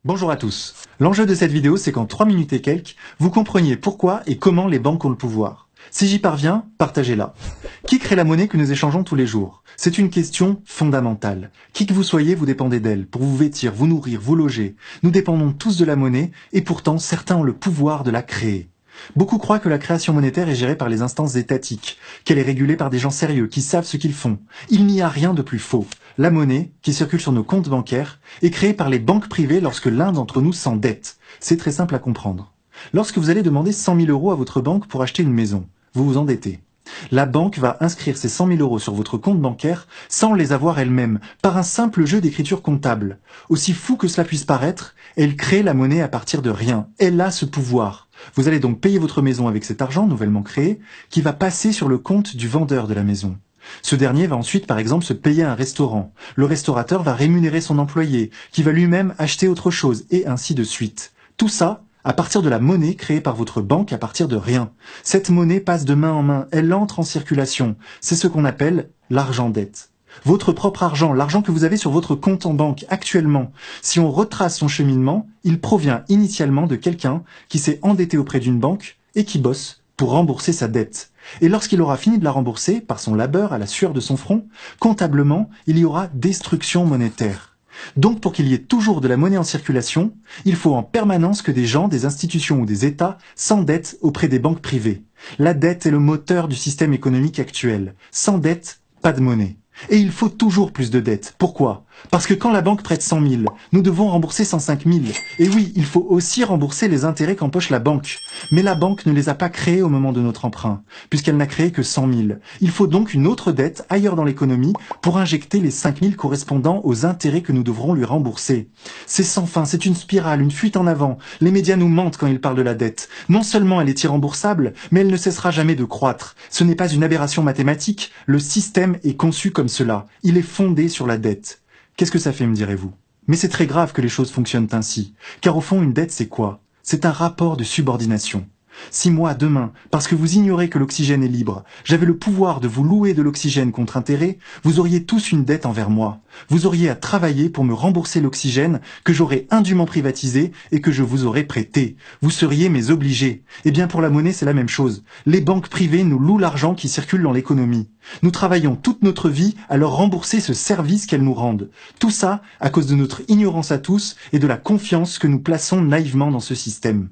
Bonjour à tous. L'enjeu de cette vidéo, c'est qu'en 3 minutes et quelques, vous compreniez pourquoi et comment les banques ont le pouvoir. Si j'y parviens, partagez-la. Qui crée la monnaie que nous échangeons tous les jours? C'est une question fondamentale. Qui que vous soyez, vous dépendez d'elle pour vous vêtir, vous nourrir, vous loger. Nous dépendons tous de la monnaie et pourtant certains ont le pouvoir de la créer. Beaucoup croient que la création monétaire est gérée par les instances étatiques, qu'elle est régulée par des gens sérieux qui savent ce qu'ils font. Il n'y a rien de plus faux. La monnaie, qui circule sur nos comptes bancaires, est créée par les banques privées lorsque l'un d'entre nous s'endette. C'est très simple à comprendre. Lorsque vous allez demander 100 000 € à votre banque pour acheter une maison, vous vous endettez. La banque va inscrire ces 100 000 € sur votre compte bancaire sans les avoir elle-même, par un simple jeu d'écriture comptable. Aussi fou que cela puisse paraître, elle crée la monnaie à partir de rien. Elle a ce pouvoir. Vous allez donc payer votre maison avec cet argent nouvellement créé, qui va passer sur le compte du vendeur de la maison. Ce dernier va ensuite, par exemple, se payer un restaurant. Le restaurateur va rémunérer son employé, qui va lui-même acheter autre chose, et ainsi de suite. Tout ça à partir de la monnaie créée par votre banque à partir de rien. Cette monnaie passe de main en main, elle entre en circulation. C'est ce qu'on appelle l'argent-dette. Votre propre argent, l'argent que vous avez sur votre compte en banque actuellement, si on retrace son cheminement, il provient initialement de quelqu'un qui s'est endetté auprès d'une banque et qui bosse pour rembourser sa dette. Et lorsqu'il aura fini de la rembourser, par son labeur à la sueur de son front, comptablement, il y aura destruction monétaire. Donc pour qu'il y ait toujours de la monnaie en circulation, il faut en permanence que des gens, des institutions ou des États s'endettent auprès des banques privées. La dette est le moteur du système économique actuel. Sans dette, pas de monnaie. Et il faut toujours plus de dettes. Pourquoi? Parce que quand la banque prête 100 000, nous devons rembourser 105 000. Et oui, il faut aussi rembourser les intérêts qu'empoche la banque. Mais la banque ne les a pas créés au moment de notre emprunt, puisqu'elle n'a créé que 100 000. Il faut donc une autre dette ailleurs dans l'économie pour injecter les 5 000 correspondant aux intérêts que nous devrons lui rembourser. C'est sans fin, c'est une spirale, une fuite en avant. Les médias nous mentent quand ils parlent de la dette. Non seulement elle est irremboursable, mais elle ne cessera jamais de croître. Ce n'est pas une aberration mathématique, le système est conçu comme cela. Il est fondé sur la dette. Qu'est-ce que ça fait, me direz-vous? Mais c'est très grave que les choses fonctionnent ainsi. Car au fond, une dette, c'est quoi? C'est un rapport de subordination. Si moi, demain, parce que vous ignorez que l'oxygène est libre, j'avais le pouvoir de vous louer de l'oxygène contre intérêt, vous auriez tous une dette envers moi. Vous auriez à travailler pour me rembourser l'oxygène que j'aurais indûment privatisé et que je vous aurais prêté. Vous seriez mes obligés. Eh bien, pour la monnaie, c'est la même chose. Les banques privées nous louent l'argent qui circule dans l'économie. Nous travaillons toute notre vie à leur rembourser ce service qu'elles nous rendent. Tout ça à cause de notre ignorance à tous et de la confiance que nous plaçons naïvement dans ce système.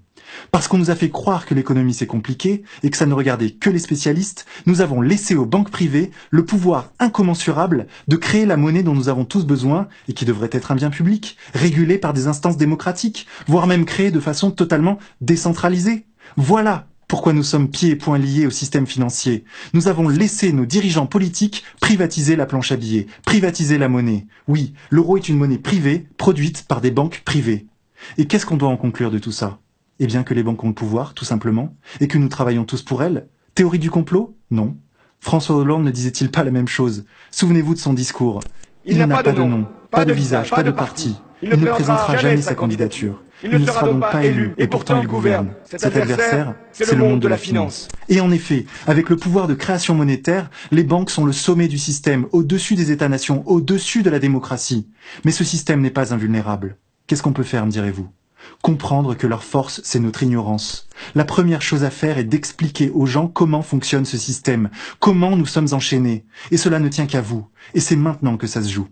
Parce qu'on nous a fait croire que l'économie c'est compliqué et que ça ne regardait que les spécialistes, nous avons laissé aux banques privées le pouvoir incommensurable de créer la monnaie dont nous avons tous besoin et qui devrait être un bien public, régulé par des instances démocratiques, voire même créé de façon totalement décentralisée. Voilà pourquoi nous sommes pieds et poings liés au système financier. Nous avons laissé nos dirigeants politiques privatiser la planche à billets, privatiser la monnaie. Oui, l'euro est une monnaie privée, produite par des banques privées. Et qu'est-ce qu'on doit en conclure de tout ça? Eh bien que les banques ont le pouvoir, tout simplement, et que nous travaillons tous pour elles. Théorie du complot? Non. François Hollande ne disait-il pas la même chose? Souvenez-vous de son discours. Il n'a pas de nom, pas de visage, pas de parti. Il ne présentera jamais sa candidature. Il ne sera donc pas élu, et pourtant il gouverne. Cet adversaire, c'est le monde de la finance. Et en effet, avec le pouvoir de création monétaire, les banques sont le sommet du système, au-dessus des États-nations, au-dessus de la démocratie. Mais ce système n'est pas invulnérable. Qu'est-ce qu'on peut faire, me direz-vous? Comprendre que leur force, c'est notre ignorance. La première chose à faire est d'expliquer aux gens comment fonctionne ce système, comment nous sommes enchaînés. Et cela ne tient qu'à vous. Et c'est maintenant que ça se joue.